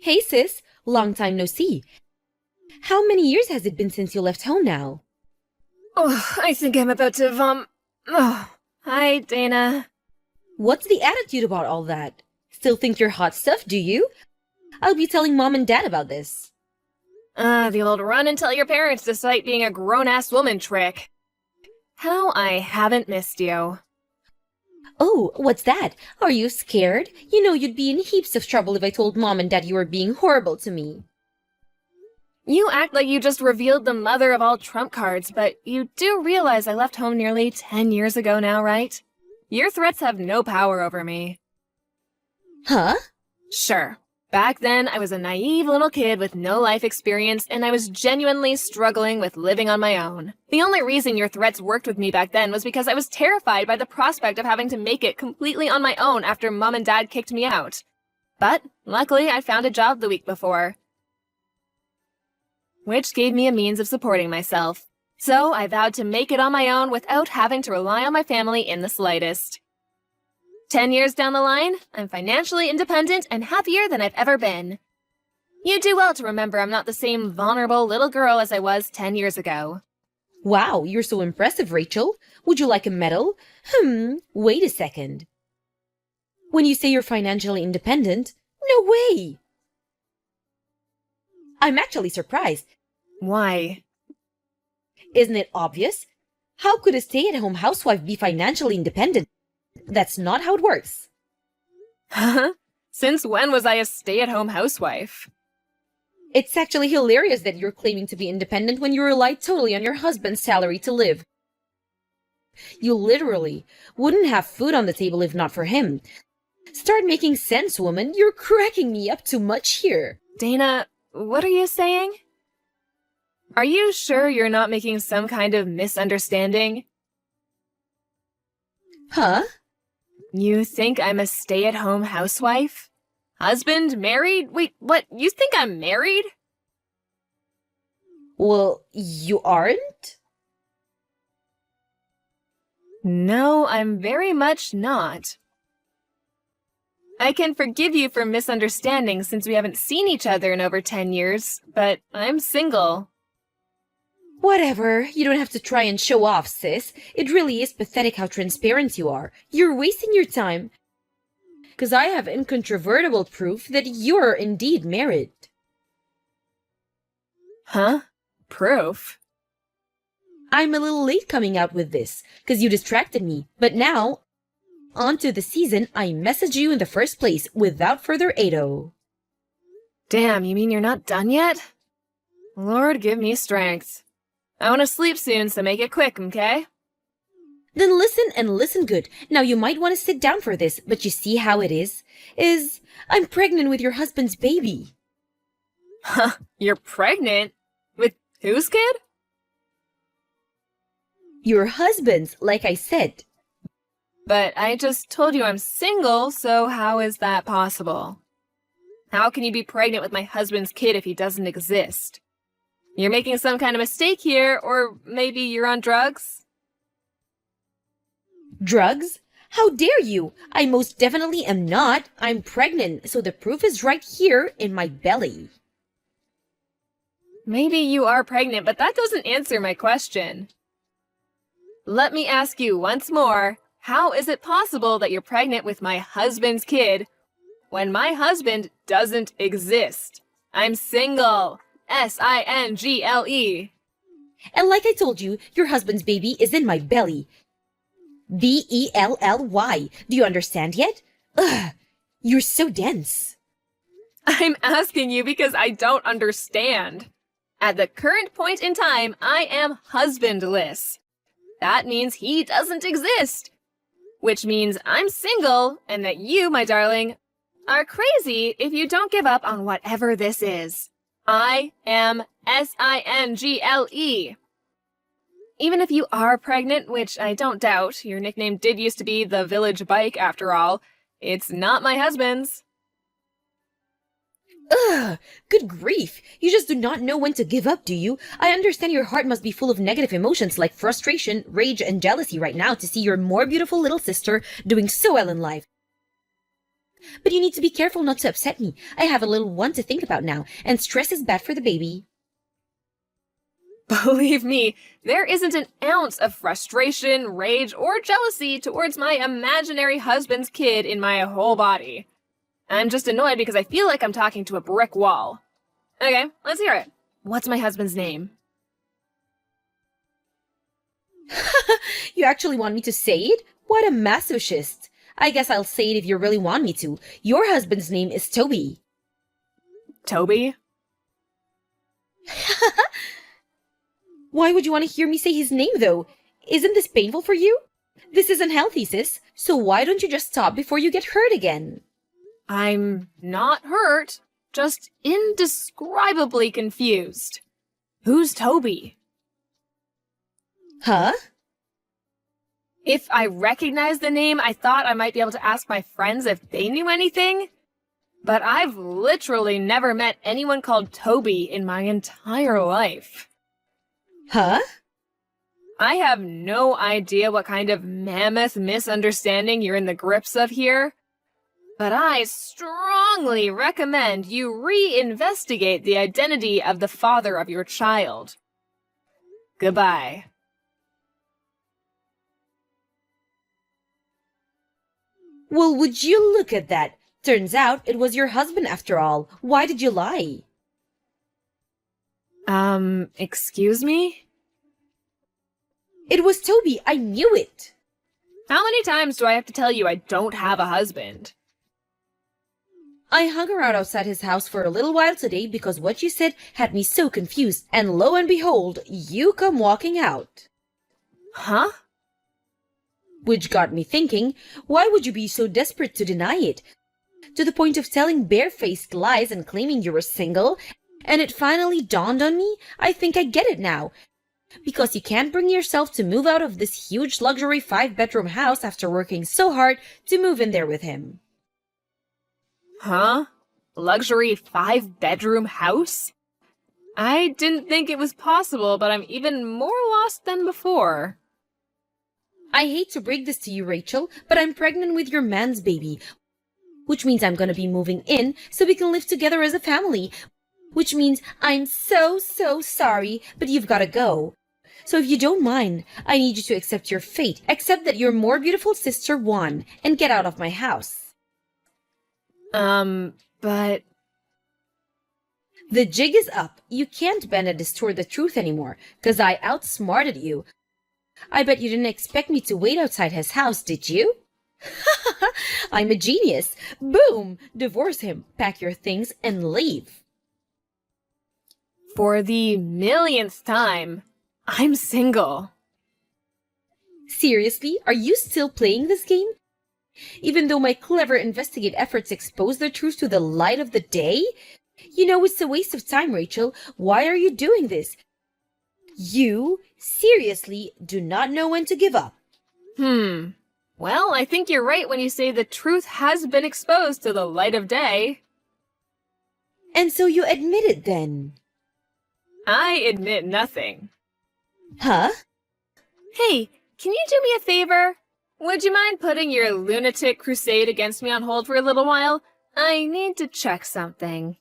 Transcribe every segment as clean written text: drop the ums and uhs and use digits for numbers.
Hey sis, long time no see. How many years has it been since you left home now? Oh, I think I'm about to Oh, hi, Dana. What's the attitude about all that? Still think you're hot stuff, do you? I'll be telling mom and dad about this. The old run and tell your parents despite being a grown-ass woman trick. How I haven't missed you. Oh, what's that? Are you scared? You know you'd be in heaps of trouble if I told mom and dad you were being horrible to me. You act like you just revealed the mother of all trump cards, but you do realize I left home nearly 10 years ago now, right? Your threats have no power over me. Huh? Sure. Back then, I was a naive little kid with no life experience, and I was genuinely struggling with living on my own. The only reason your threats worked with me back then was because I was terrified by the prospect of having to make it completely on my own after Mom and Dad kicked me out. But, luckily, I found a job the week before, which gave me a means of supporting myself. So I vowed to make it on my own without having to rely on my family in the slightest. 10 years down the line, I'm financially independent and happier than I've ever been. You do well to remember I'm not the same vulnerable little girl as I was 10 years ago. Wow, you're so impressive, Rachel. Would you like a medal? Wait a second. When you say you're financially independent, no way! I'm actually surprised. Why? Isn't it obvious? How could a stay-at-home housewife be financially independent? That's not how it works. Huh? Since when was I a stay-at-home housewife? It's actually hilarious that you're claiming to be independent when you rely totally on your husband's salary to live. You literally wouldn't have food on the table if not for him. Start making sense, woman. You're cracking me up too much here. Dana, what are you saying? Are you sure you're not making some kind of misunderstanding? Huh? You think I'm a stay-at-home housewife? Husband? Married? Wait, what? You think I'm married? Well, you aren't? No, I'm very much not. I can forgive you for misunderstanding since we haven't seen each other in over 10 years, but I'm single. Whatever. You don't have to try and show off, sis. It really is pathetic how transparent you are. You're wasting your time. Because I have incontrovertible proof that you're indeed married. Huh? Proof? I'm a little late coming out with this, because you distracted me. But now, on to the season I messaged you in the first place without further ado. Damn, you mean you're not done yet? Lord, give me strength. I want to sleep soon, so make it quick, okay? Then listen and listen good. Now you might want to sit down for this, but you see how it is? I'm pregnant with your husband's baby. Huh, you're pregnant? With whose kid? Your husband's, like I said. But I just told you I'm single, so how is that possible? How can you be pregnant with my husband's kid if he doesn't exist? You're making some kind of mistake here, or maybe you're on drugs? Drugs? How dare you? I most definitely am not. I'm pregnant, so the proof is right here in my belly. Maybe you are pregnant, but that doesn't answer my question. Let me ask you once more, how is it possible that you're pregnant with my husband's kid when my husband doesn't exist? I'm single. S-I-N-G-L-E. And like I told you, your husband's baby is in my belly. B-E-L-L-Y. Do you understand yet? Ugh, you're so dense. I'm asking you because I don't understand. At the current point in time, I am husbandless. That means he doesn't exist. Which means I'm single, and that you, my darling, are crazy if you don't give up on whatever this is. I am S-I-N-G-L-E. Even if you are pregnant, which I don't doubt, your nickname did used to be the Village Bike after all, it's not my husband's. Ugh, good grief. You just do not know when to give up, do you? I understand your heart must be full of negative emotions like frustration, rage, and jealousy right now to see your more beautiful little sister doing so well in life. But you need to be careful not to upset me. I have a little one to think about now, and stress is bad for the baby. Believe me, there isn't an ounce of frustration, rage, or jealousy towards my imaginary husband's kid in my whole body. I'm just annoyed because I feel like I'm talking to a brick wall. Okay, let's hear it. What's my husband's name? You actually want me to say it? What a masochist. I guess I'll say it if you really want me to. Your husband's name is Toby. Toby? Why would you want to hear me say his name, though? Isn't this painful for you? This is unhealthy, sis. So why don't you just stop before you get hurt again? I'm not hurt, just indescribably confused. Who's Toby? Huh? If I recognized the name, I thought I might be able to ask my friends if they knew anything. But I've literally never met anyone called Toby in my entire life. Huh? I have no idea what kind of mammoth misunderstanding you're in the grips of here, but I strongly recommend you reinvestigate the identity of the father of your child. Goodbye. Well, would you look at that? Turns out it was your husband after all. Why did you lie? Excuse me? It was Toby. I knew it. How many times do I have to tell you I don't have a husband? I hung around outside his house for a little while today because what you said had me so confused, and lo and behold, you come walking out. Huh? Which got me thinking, why would you be so desperate to deny it? To the point of telling barefaced lies and claiming you were single? And it finally dawned on me, I think I get it now. Because you can't bring yourself to move out of this huge luxury 5-bedroom house after working so hard to move in there with him. Huh? Luxury 5-bedroom house? I didn't think it was possible, but I'm even more lost than before. I hate to break this to you, Rachel, but I'm pregnant with your man's baby, which means I'm gonna be moving in so we can live together as a family, which means I'm so sorry, but you've gotta go. So if you don't mind, I need you to accept your fate, accept that your more beautiful sister won, and get out of my house. But... The jig is up. You can't bend and distort the truth anymore, 'cause I outsmarted you. I bet you didn't expect me to wait outside his house, did you? I'm a genius. Boom! Divorce him, pack your things, and leave. For the millionth time, I'm single. Seriously, are you still playing this game? Even though my clever investigate efforts expose the truth to the light of the day? You know it's a waste of time, Rachel. Why are you doing this? You, seriously, do not know when to give up. Well, I think you're right when you say the truth has been exposed to the light of day. And so you admit it then? I admit nothing. Huh? Hey, can you do me a favor? Would you mind putting your lunatic crusade against me on hold for a little while? I need to check something.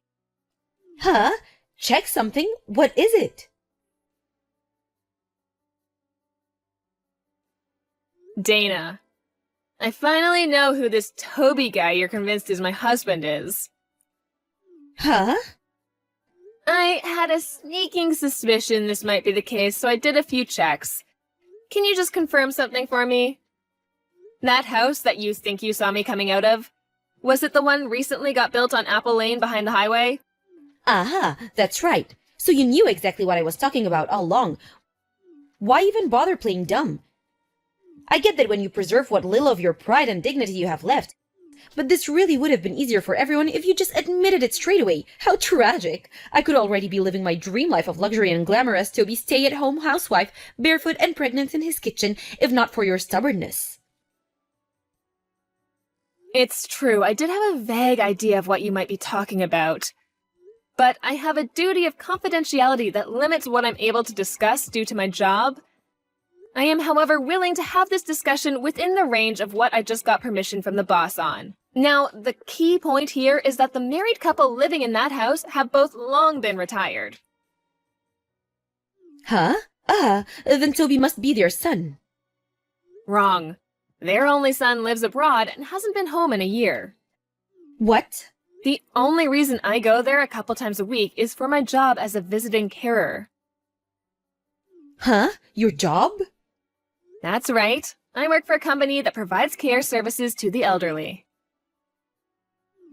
Huh? Check something? What is it? Dana, I finally know who this Toby guy you're convinced is my husband is. Huh? I had a sneaking suspicion this might be the case, so I did a few checks. Can you just confirm something for me? That house that you think you saw me coming out of, was it the one recently got built on Apple Lane behind the highway? Aha, that's right. So you knew exactly what I was talking about all along. Why even bother playing dumb? I get that when you preserve what little of your pride and dignity you have left, but this really would have been easier for everyone if you just admitted it straight away. How tragic! I could already be living my dream life of luxury and glamour as Toby's stay-at-home housewife, barefoot and pregnant in his kitchen, if not for your stubbornness. It's true, I did have a vague idea of what you might be talking about. But I have a duty of confidentiality that limits what I'm able to discuss due to my job. I am, however, willing to have this discussion within the range of what I just got permission from the boss on. Now, the key point here is that the married couple living in that house have both long been retired. Huh? Then Toby must be their son. Wrong. Their only son lives abroad and hasn't been home in a year. What? The only reason I go there a couple times a week is for my job as a visiting carer. Huh? Your job? That's right. I work for a company that provides care services to the elderly.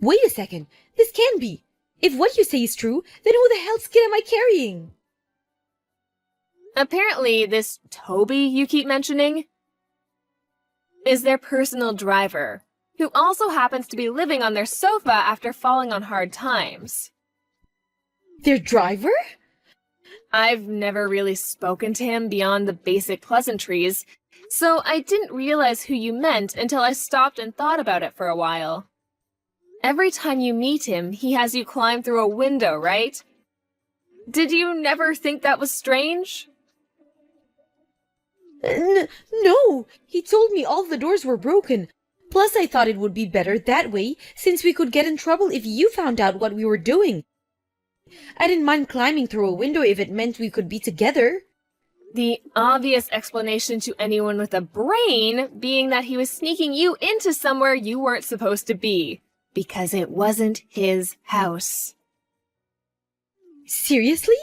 Wait a second. This can't be. If what you say is true, then who the hell's kid am I carrying? Apparently, this Toby you keep mentioning is their personal driver, who also happens to be living on their sofa after falling on hard times. Their driver? I've never really spoken to him beyond the basic pleasantries, so I didn't realize who you meant until I stopped and thought about it for a while. Every time you meet him, he has you climb through a window, right? Did you never think that was strange? No, he told me all the doors were broken. Plus, I thought it would be better that way, since we could get in trouble if you found out what we were doing. I didn't mind climbing through a window if it meant we could be together. The obvious explanation to anyone with a brain being that he was sneaking you into somewhere you weren't supposed to be, because it wasn't his house. Seriously?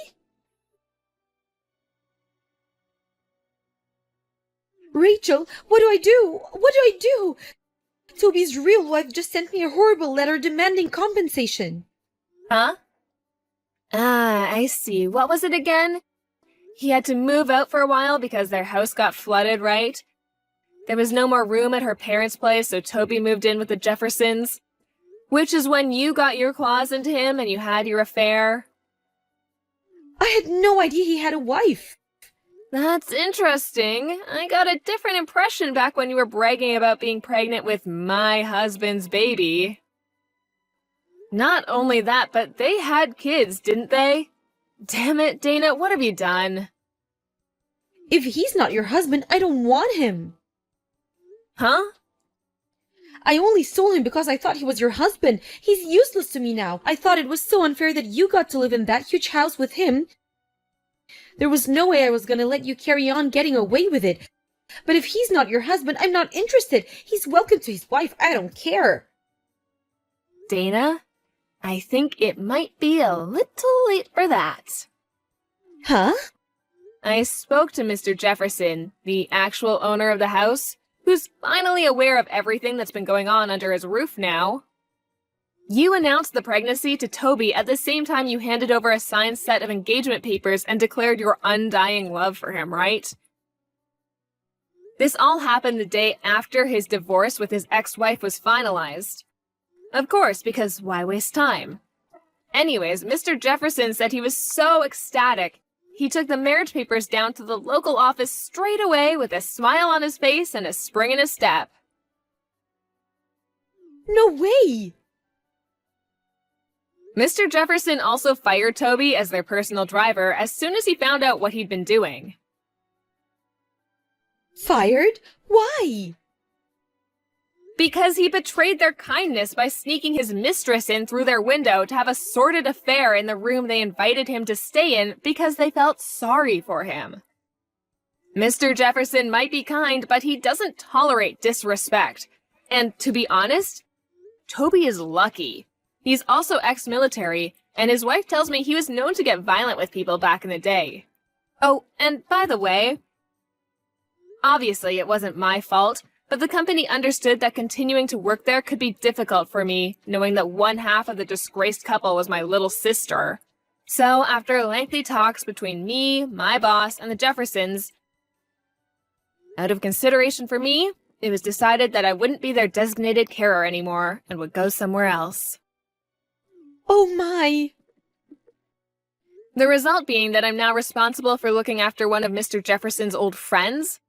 Rachel, what do I do? What do I do? Toby's real wife just sent me a horrible letter demanding compensation. Huh? I see. What was it again? He had to move out for a while because their house got flooded, right? There was no more room at her parents' place, so Toby moved in with the Jeffersons. Which is when you got your claws into him and you had your affair. I had no idea he had a wife. That's interesting. I got a different impression back when you were bragging about being pregnant with my husband's baby. Not only that, but they had kids, didn't they? Damn it, Dana, what have you done? If he's not your husband, I don't want him. Huh? I only stole him because I thought he was your husband. He's useless to me now. I thought it was so unfair that you got to live in that huge house with him. There was no way I was going to let you carry on getting away with it. But if he's not your husband, I'm not interested. He's welcome to his wife. I don't care. Dana, I think it might be a little late for that. Huh? I spoke to Mr. Jefferson, the actual owner of the house, who's finally aware of everything that's been going on under his roof now. You announced the pregnancy to Toby at the same time you handed over a signed set of engagement papers and declared your undying love for him, right? This all happened the day after his divorce with his ex-wife was finalized. Of course, because why waste time? Anyways, Mr. Jefferson said he was so ecstatic, he took the marriage papers down to the local office straight away with a smile on his face and a spring in his step. No way! Mr. Jefferson also fired Toby as their personal driver as soon as he found out what he'd been doing. Fired? Why? Because he betrayed their kindness by sneaking his mistress in through their window to have a sordid affair in the room they invited him to stay in because they felt sorry for him. Mr. Jefferson might be kind, but he doesn't tolerate disrespect. And to be honest, Toby is lucky. He's also ex-military, and his wife tells me he was known to get violent with people back in the day. Oh, and by the way, obviously it wasn't my fault, but the company understood that continuing to work there could be difficult for me, knowing that one half of the disgraced couple was my little sister. So after lengthy talks between me, my boss, and the Jeffersons, out of consideration for me, it was decided that I wouldn't be their designated carer anymore and would go somewhere else. Oh my! The result being that I'm now responsible for looking after one of Mr. Jefferson's old friends,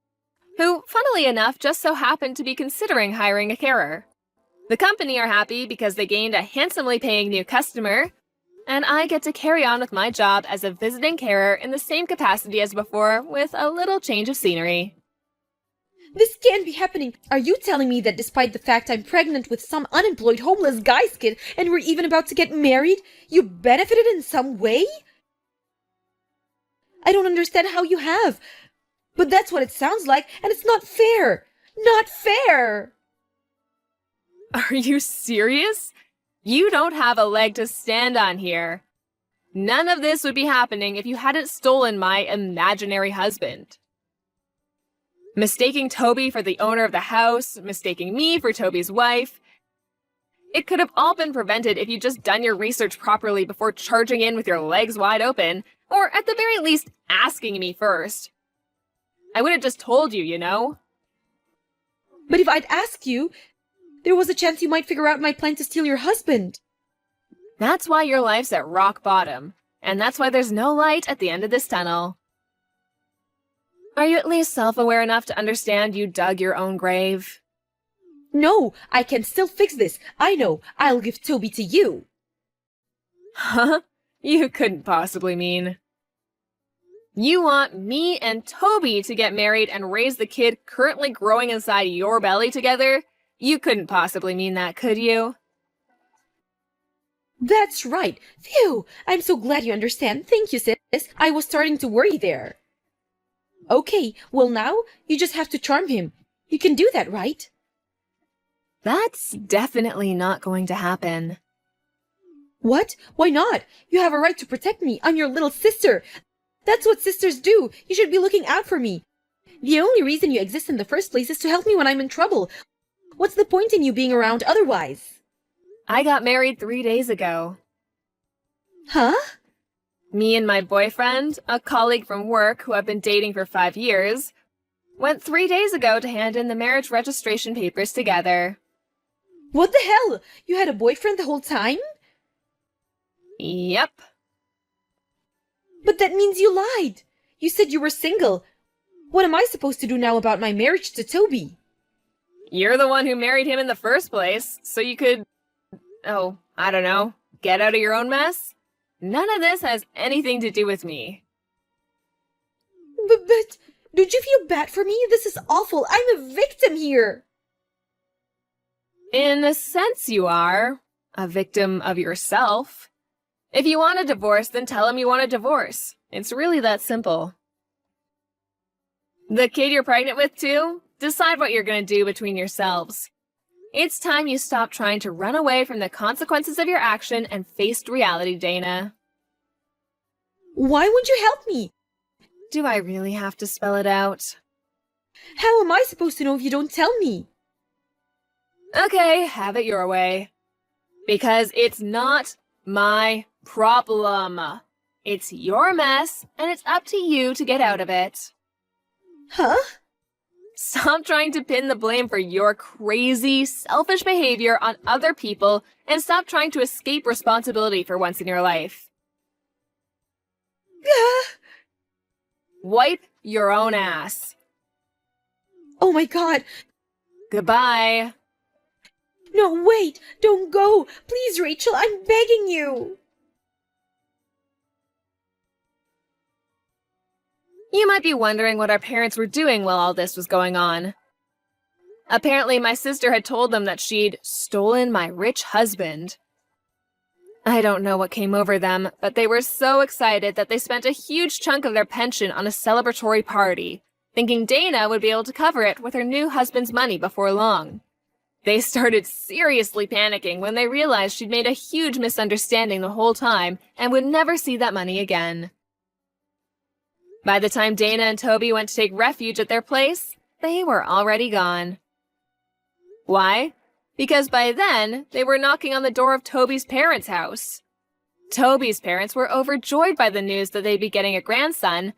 who, funnily enough, just so happened to be considering hiring a carer. The company are happy because they gained a handsomely paying new customer, and I get to carry on with my job as a visiting carer in the same capacity as before with a little change of scenery. This can't be happening. Are you telling me that despite the fact I'm pregnant with some unemployed homeless guy's kid and we're even about to get married, you benefited in some way? I don't understand how you have. But that's what it sounds like, and it's not fair. Not fair! Are you serious? You don't have a leg to stand on here. None of this would be happening if you hadn't stolen my imaginary husband. Mistaking Toby for the owner of the house, mistaking me for Toby's wife. It could have all been prevented if you'd just done your research properly before charging in with your legs wide open, or at the very least, asking me first. I would have just told you, you know? But if I'd asked you, there was a chance you might figure out my plan to steal your husband. That's why your life's at rock bottom, and that's why there's no light at the end of this tunnel. Are you at least self-aware enough to understand you dug your own grave? No, I can still fix this. I know. I'll give Toby to you. Huh? You couldn't possibly mean. You want me and Toby to get married and raise the kid currently growing inside your belly together? You couldn't possibly mean that, could you? That's right. Phew! I'm so glad you understand. Thank you, sis. I was starting to worry there. Okay, well now, you just have to charm him. You can do that, right? That's definitely not going to happen. What? Why not? You have a right to protect me. I'm your little sister. That's what sisters do. You should be looking out for me. The only reason you exist in the first place is to help me when I'm in trouble. What's the point in you being around otherwise? I got married 3 days ago. Huh? Me and my boyfriend, a colleague from work who I've been dating for 5 years, went 3 days ago to hand in the marriage registration papers together. What the hell? You had a boyfriend the whole time? Yep. But that means you lied. You said you were single. What am I supposed to do now about my marriage to Toby? You're the one who married him in the first place, so you could, I don't know, get out of your own mess? None of this has anything to do with me. But don't you feel bad for me? This is awful. I'm a victim here. In a sense you are. A victim of yourself. If you want a divorce, then tell him you want a divorce. It's really that simple. The kid you're pregnant with, too? Decide what you're going to do between yourselves. It's time you stop trying to run away from the consequences of your action and faced reality, Dana. Why won't you help me? Do I really have to spell it out? How am I supposed to know if you don't tell me? Okay, have it your way. Because it's not my problem. It's your mess, and it's up to you to get out of it. Huh? Stop trying to pin the blame for your crazy, selfish behavior on other people, and stop trying to escape responsibility for once in your life. Wipe your own ass. Oh my god. Goodbye. No, wait. Don't go. Please, Rachel, I'm begging you. You might be wondering what our parents were doing while all this was going on. Apparently, my sister had told them that she'd stolen my rich husband. I don't know what came over them, but they were so excited that they spent a huge chunk of their pension on a celebratory party, thinking Dana would be able to cover it with her new husband's money before long. They started seriously panicking when they realized she'd made a huge misunderstanding the whole time and would never see that money again. By the time Dana and Toby went to take refuge at their place, they were already gone. Why? Because by then, they were knocking on the door of Toby's parents' house. Toby's parents were overjoyed by the news that they'd be getting a grandson,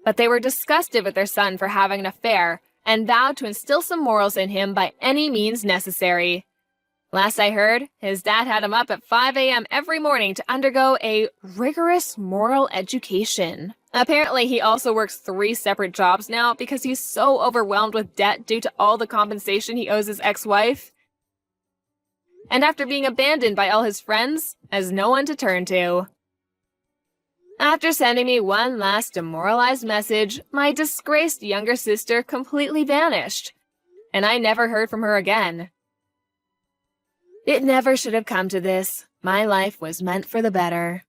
but they were disgusted with their son for having an affair and vowed to instill some morals in him by any means necessary. Last I heard, his dad had him up at 5 a.m. every morning to undergo a rigorous moral education. Apparently, he also works 3 separate jobs now because he's so overwhelmed with debt due to all the compensation he owes his ex-wife. And after being abandoned by all his friends, has no one to turn to. After sending me one last demoralized message, my disgraced younger sister completely vanished, and I never heard from her again. It never should have come to this. My life was meant for the better.